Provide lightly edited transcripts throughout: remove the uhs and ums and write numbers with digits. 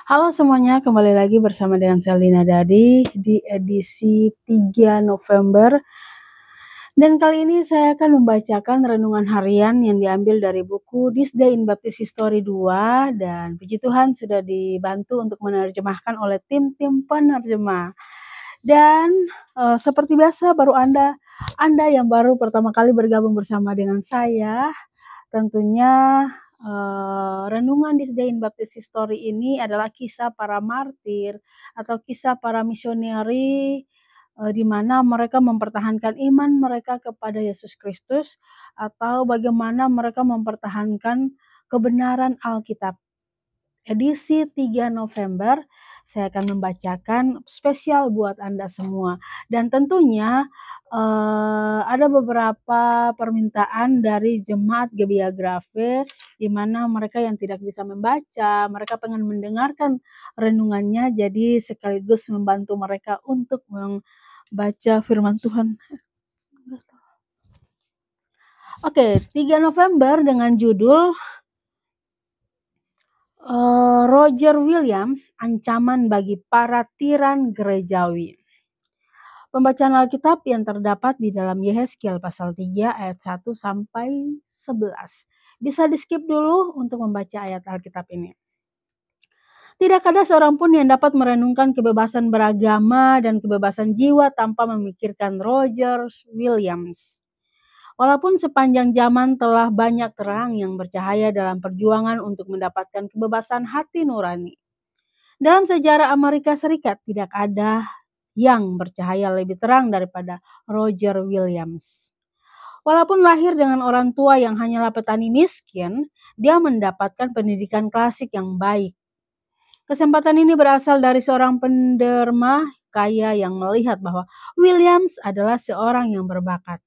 Halo semuanya, kembali lagi bersama dengan Selina Dadi di edisi 3 November. Dan kali ini saya akan membacakan renungan harian yang diambil dari buku This Day in Baptist History 2, dan puji Tuhan sudah dibantu untuk menerjemahkan oleh tim-tim penerjemah. Dan seperti biasa Anda yang baru pertama kali bergabung bersama dengan saya, tentunya renungan This Day in Baptist History ini adalah kisah para martir atau kisah para misioneri, di mana mereka mempertahankan iman mereka kepada Yesus Kristus, atau bagaimana mereka mempertahankan kebenaran Alkitab. Edisi 3 November, saya akan membacakan spesial buat Anda semua. Dan tentunya ada beberapa permintaan dari jemaat Gebiya Grafe, di mana mereka yang tidak bisa membaca, mereka pengen mendengarkan renungannya, jadi sekaligus membantu mereka untuk membaca firman Tuhan. Oke, 3 November dengan judul Roger Williams, ancaman bagi para tiran gerejawi. Pembacaan Alkitab yang terdapat di dalam Yehezkiel pasal 3 ayat 1 sampai 11. Bisa di-skip dulu untuk membaca ayat Alkitab ini. Tidak ada seorang pun yang dapat merenungkan kebebasan beragama dan kebebasan jiwa tanpa memikirkan Roger Williams. Walaupun sepanjang zaman telah banyak terang yang bercahaya dalam perjuangan untuk mendapatkan kebebasan hati nurani, dalam sejarah Amerika Serikat tidak ada yang bercahaya lebih terang daripada Roger Williams. Walaupun lahir dengan orang tua yang hanyalah petani miskin, dia mendapatkan pendidikan klasik yang baik. Kesempatan ini berasal dari seorang penderma kaya yang melihat bahwa Williams adalah seorang yang berbakat.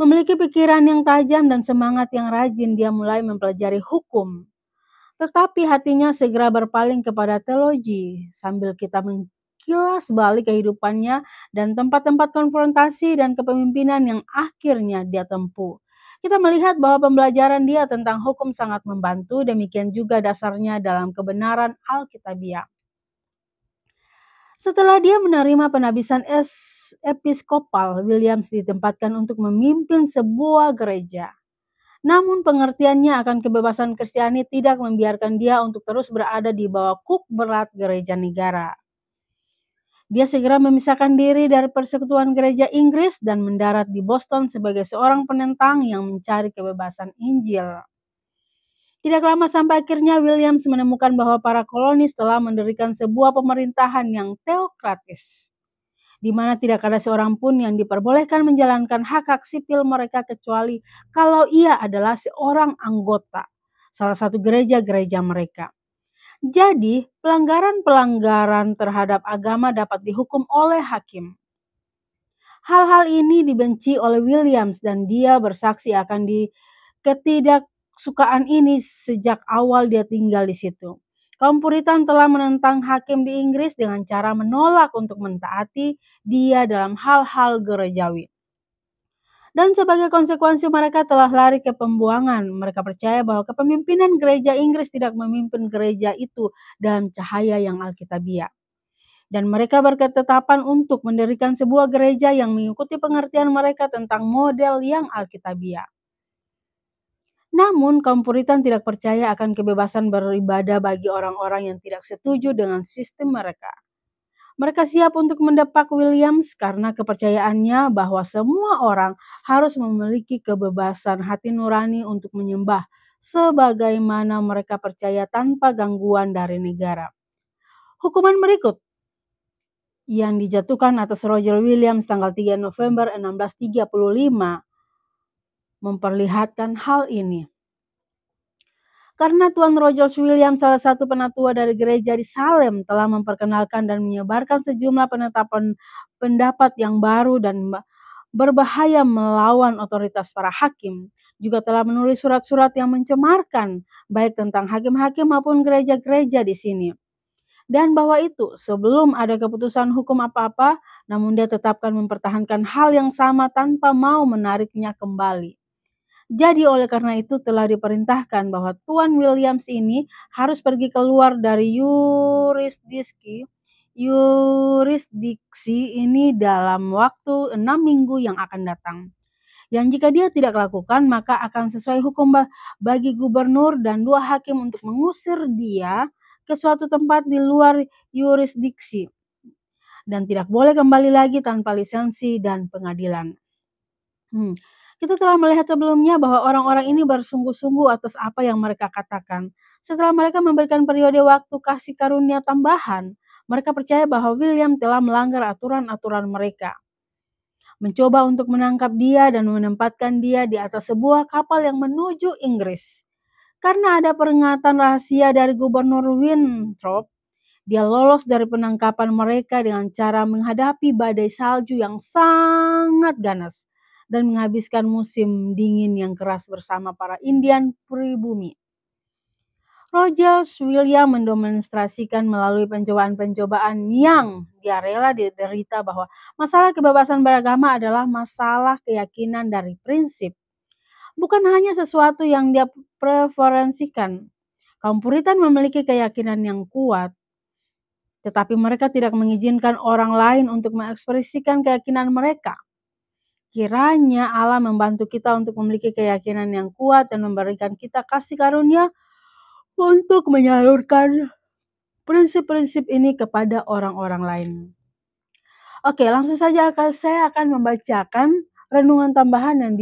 Memiliki pikiran yang tajam dan semangat yang rajin, dia mulai mempelajari hukum. Tetapi hatinya segera berpaling kepada teologi. Sambil kita mengkilas balik kehidupannya dan tempat-tempat konfrontasi dan kepemimpinan yang akhirnya dia tempuh, kita melihat bahwa pembelajaran dia tentang hukum sangat membantu, demikian juga dasarnya dalam kebenaran Alkitabiah. Setelah dia menerima penabisan episkopal, Williams ditempatkan untuk memimpin sebuah gereja. Namun pengertiannya akan kebebasan Kristiani tidak membiarkan dia untuk terus berada di bawah kuk berat gereja negara. Dia segera memisahkan diri dari persekutuan gereja Inggris dan mendarat di Boston sebagai seorang penentang yang mencari kebebasan Injil. Tidak lama sampai akhirnya Williams menemukan bahwa para kolonis telah mendirikan sebuah pemerintahan yang teokratis, di mana tidak ada seorang pun yang diperbolehkan menjalankan hak-hak sipil mereka kecuali kalau ia adalah seorang anggota salah satu gereja-gereja mereka. Jadi, pelanggaran-pelanggaran terhadap agama dapat dihukum oleh hakim. Hal-hal ini dibenci oleh Williams dan dia bersaksi akan ketidaksukaan ini sejak awal dia tinggal di situ. Kaum Puritan telah menentang hakim di Inggris dengan cara menolak untuk mentaati dia dalam hal-hal gerejawi. Dan sebagai konsekuensi mereka telah lari ke pembuangan. Mereka percaya bahwa kepemimpinan gereja Inggris tidak memimpin gereja itu dalam cahaya yang alkitabiah. Dan mereka berketetapan untuk mendirikan sebuah gereja yang mengikuti pengertian mereka tentang model yang alkitabiah. Namun, kaum Puritan tidak percaya akan kebebasan beribadah bagi orang-orang yang tidak setuju dengan sistem mereka. Mereka siap untuk mendepak Williams karena kepercayaannya bahwa semua orang harus memiliki kebebasan hati nurani untuk menyembah sebagaimana mereka percaya tanpa gangguan dari negara. Hukuman berikut yang dijatuhkan atas Roger Williams tanggal 3 November 1635 memperlihatkan hal ini. Karena Tuan Roger Williams, salah satu penatua dari gereja di Salem, telah memperkenalkan dan menyebarkan sejumlah penetapan pendapat yang baru dan berbahaya melawan otoritas para hakim, juga telah menulis surat-surat yang mencemarkan baik tentang hakim-hakim maupun gereja-gereja di sini. Dan bahwa itu sebelum ada keputusan hukum apa-apa, namun dia tetapkan mempertahankan hal yang sama tanpa mau menariknya kembali. Jadi oleh karena itu telah diperintahkan bahwa Tuan Williams ini harus pergi keluar dari yurisdiksi ini dalam waktu 6 minggu yang akan datang. Yang jika dia tidak lakukan, maka akan sesuai hukum bagi gubernur dan 2 hakim untuk mengusir dia ke suatu tempat di luar yurisdiksi dan tidak boleh kembali lagi tanpa lisensi dan pengadilan. Kita telah melihat sebelumnya bahwa orang-orang ini bersungguh-sungguh atas apa yang mereka katakan. Setelah mereka memberikan periode waktu kasih karunia tambahan, mereka percaya bahwa William telah melanggar aturan-aturan mereka. Mencoba untuk menangkap dia dan menempatkan dia di atas sebuah kapal yang menuju Inggris. Karena ada peringatan rahasia dari Gubernur Winthrop, dia lolos dari penangkapan mereka dengan cara menghadapi badai salju yang sangat ganas dan menghabiskan musim dingin yang keras bersama para Indian pribumi. Rogers William mendemonstrasikan melalui pencobaan-pencobaan yang dia rela diderita bahwa masalah kebebasan beragama adalah masalah keyakinan dari prinsip, bukan hanya sesuatu yang dia preferensikan. Kaum Puritan memiliki keyakinan yang kuat, tetapi mereka tidak mengizinkan orang lain untuk mengekspresikan keyakinan mereka. Kiranya Allah membantu kita untuk memiliki keyakinan yang kuat dan memberikan kita kasih karunia untuk menyalurkan prinsip-prinsip ini kepada orang-orang lain. Oke, langsung saja saya akan membacakan renungan tambahan yang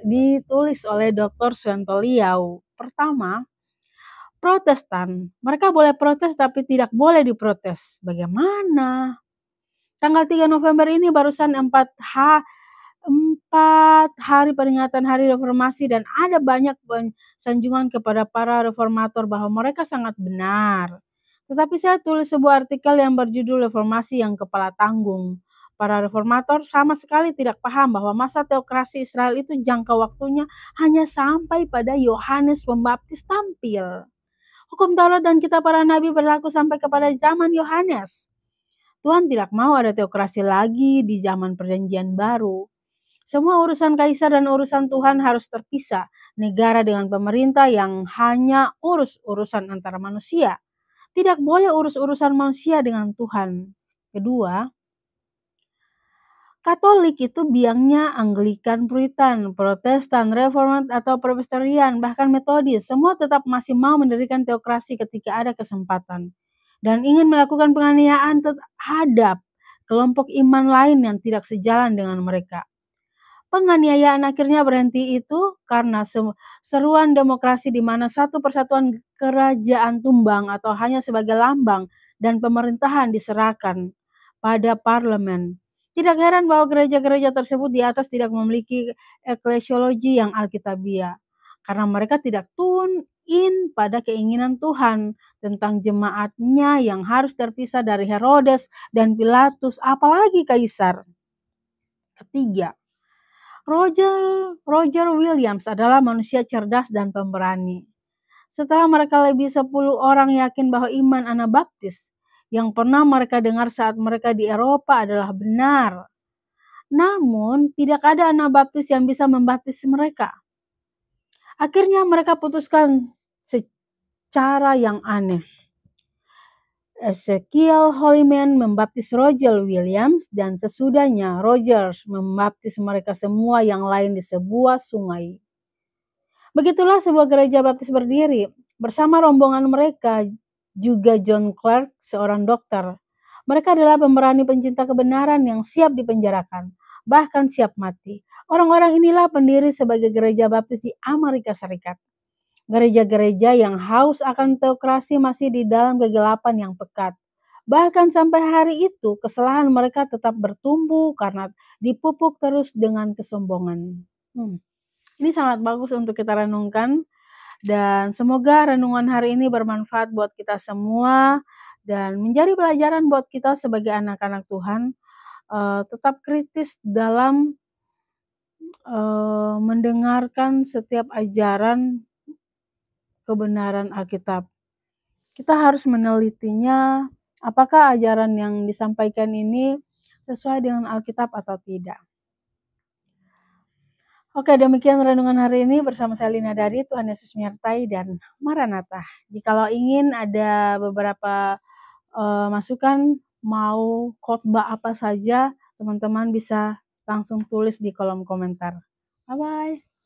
ditulis oleh Dr. Suyanto Liau. Pertama, Protestan. Mereka boleh protes tapi tidak boleh diprotes. Bagaimana? Tanggal 3 November ini barusan 4 hari peringatan Hari Reformasi dan ada banyak sanjungan kepada para reformator bahwa mereka sangat benar. Tetapi saya tulis sebuah artikel yang berjudul Reformasi yang Kepala Tanggung. Para reformator sama sekali tidak paham bahwa masa teokrasi Israel itu jangka waktunya hanya sampai pada Yohanes Pembaptis tampil. Hukum Taurat dan kitab para nabi berlaku sampai kepada zaman Yohanes. Tuhan tidak mau ada teokrasi lagi di zaman Perjanjian Baru. Semua urusan kaisar dan urusan Tuhan harus terpisah. Negara dengan pemerintah yang hanya urus urusan antara manusia. Tidak boleh urus urusan manusia dengan Tuhan. Kedua, Katolik itu biangnya Anglikan, Puritan, Protestan, Reformat atau Presbyterian, bahkan Metodis. Semua tetap masih mau mendirikan teokrasi ketika ada kesempatan. Dan ingin melakukan penganiayaan terhadap kelompok iman lain yang tidak sejalan dengan mereka. Penganiayaan akhirnya berhenti itu karena seruan demokrasi di mana satu persatuan kerajaan tumbang atau hanya sebagai lambang dan pemerintahan diserahkan pada parlemen. Tidak heran bahwa gereja-gereja tersebut di atas tidak memiliki eklesiologi yang alkitabiah, karena mereka tidak tune in pada keinginan Tuhan tentang jemaatnya yang harus terpisah dari Herodes dan Pilatus, apalagi kaisar. Ketiga, Roger Williams adalah manusia cerdas dan pemberani. Setelah mereka lebih 10 orang yakin bahwa iman Anabaptis yang pernah mereka dengar saat mereka di Eropa adalah benar. Namun, tidak ada Anabaptis yang bisa membaptis mereka. Akhirnya mereka putuskan secara yang aneh. Ezekiel Holliman membaptis Roger Williams dan sesudahnya Rogers membaptis mereka semua yang lain di sebuah sungai. Begitulah sebuah gereja baptis berdiri. Bersama rombongan mereka juga John Clark, seorang dokter. Mereka adalah pemberani pencinta kebenaran yang siap dipenjarakan, bahkan siap mati. Orang-orang inilah pendiri sebagai gereja baptis di Amerika Serikat. Gereja-gereja yang haus akan teokrasi masih di dalam kegelapan yang pekat. Bahkan sampai hari itu, kesalahan mereka tetap bertumbuh karena dipupuk terus dengan kesombongan. Ini sangat bagus untuk kita renungkan. Dan semoga renungan hari ini bermanfaat buat kita semua dan menjadi pelajaran buat kita sebagai anak-anak Tuhan. Tetap kritis dalam mendengarkan setiap ajaran kebenaran Alkitab. Kita harus menelitinya, apakah ajaran yang disampaikan ini sesuai dengan Alkitab atau tidak. Oke, demikian renungan hari ini bersama saya Lina Dari. Tuhan Yesus menyertai dan Maranatha. Jikalau ingin ada beberapa masukan, mau khotbah apa saja, teman-teman bisa langsung tulis di kolom komentar. Bye-bye.